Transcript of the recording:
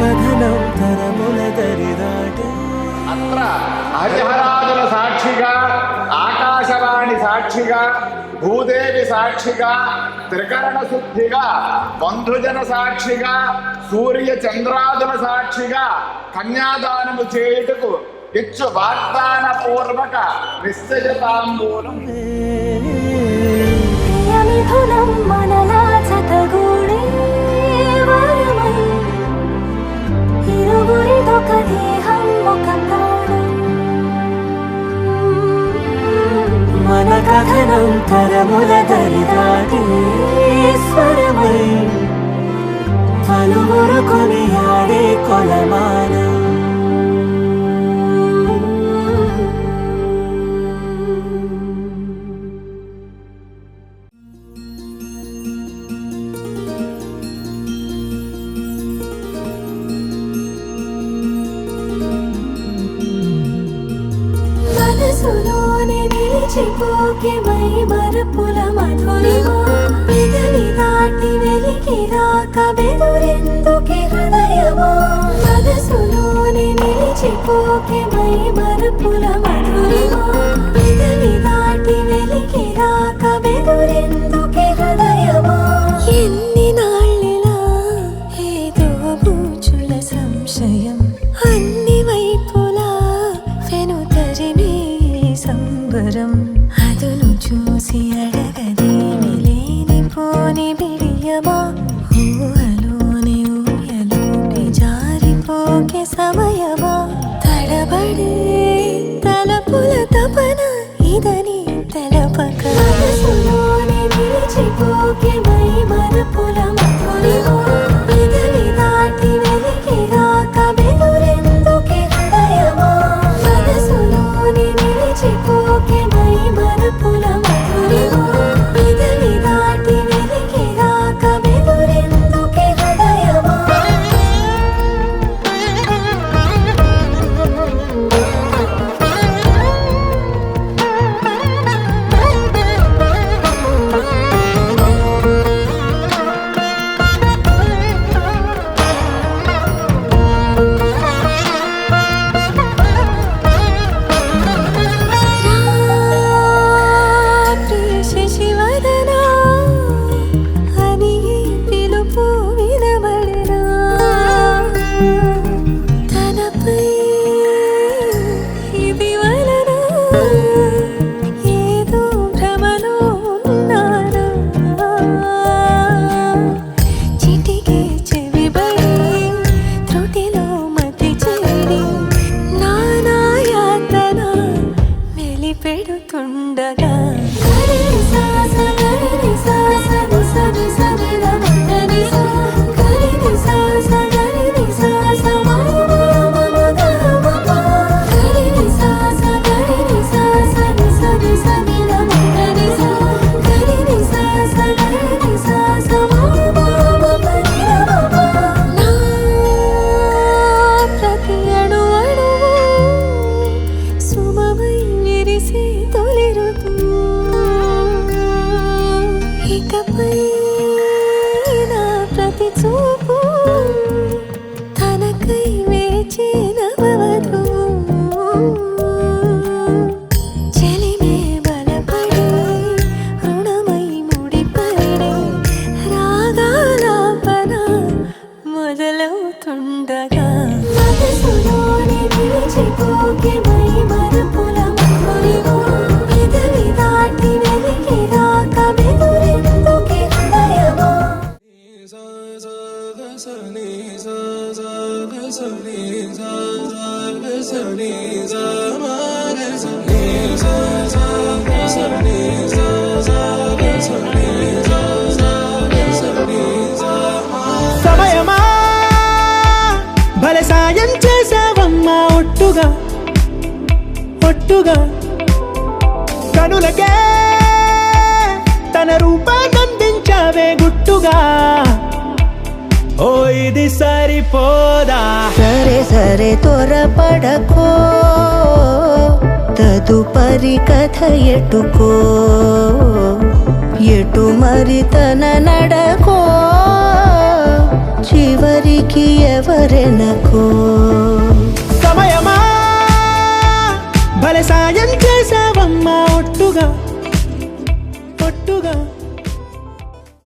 కథనం తరముల దరిదాటే అత్ర హరిహరాదుల సాక్షిగా ఆకాశవాణి సాక్షిగా భూదేవి సాక్షిగా త్రికరణ శుద్ధిగా బంధుజన సాక్షిగా సూర్య చంద్రాదుల సాక్షిగా కన్యాదానము చేయుటకు ఇచ్చు వాగ్దాన పూర్వక నిశ్చయ తాంబూలం మనలా జతగూడే వరమై ఇరువురిదొక దేహం ఒక ప్రాణం మన కథనం తరముల దరిదాటే స్వరమై పలువురు కొనియాడే కొలమానం మనసులోనే నిలిచిపోకే మై మరపుల మధురిమా పెదవి దాటి వెలికి రాక బెదురెందుకే హృదయమా మనసులోనే నిలిచిపోకే మై మరపుల మధురిమా పెదవి దాటి వెలికి రాక బెదురెందుకే హృదయమా ఎన్ని నాళ్ళిలా ఏదో బూచుల సంశయం అన్ని వైపులా వెనుతరిమే సంబరం అదును చూసి అడగదేమి లేనిపోని బిడియమా ఊహలోని ఊయలోకి జారిపోకే సమయమా తడబడే తలపుల తపన ఇదని తెలపక మనసులోనే నిలిచిపోకే మై మరపుల మధురిమా పెదవి దాటి వెలికి రాక బెదురెందుకే హృదయమా మనసులోనే నిలిచిపోకే మై మరపుల మధురిమా పెదవి దాటి వెలికి రాక బెదురెందుకే హృదయమా శశివదనా అని పిలుపు వినబడనా తనపై ఇది వలన ఏదో భ్రమలో ఉన్నానా చిటికే చెవిబడి త్రుటిలో మతి చెడి నానాయాతన వెలిపెడుతుండగా ప్రతి అణు అణువు సుమమై విరిసే తొలి ఋతువు ఇకపై నా ప్రతి చూపు తనకై వేచి నవవధువు చెలిమే బలపడి రుణమై ముడిపడి రాగాలాపన మొదలవుతుండగా మనసులోనే నిలిచిపోకే మై మరపుల మధురిమా పెదవి దాటి వెలికి రాక బెదురెందుకే హృదయమా సమయమా భలే సాయం చేసావమ్మా ఒట్టుగా ఒట్టుగా కనులకే తన రూపాన్నందించావే గుట్టుగా ఓ ఇది సరిపోదా సరే సరే త్వరపడకో తదుపరి కథ ఎటుకో ఎటు మరి తన నడకో చివరికి ఎవరెనకో సమయమా భలే సాయం చేసావమ్మా ఒట్టుగా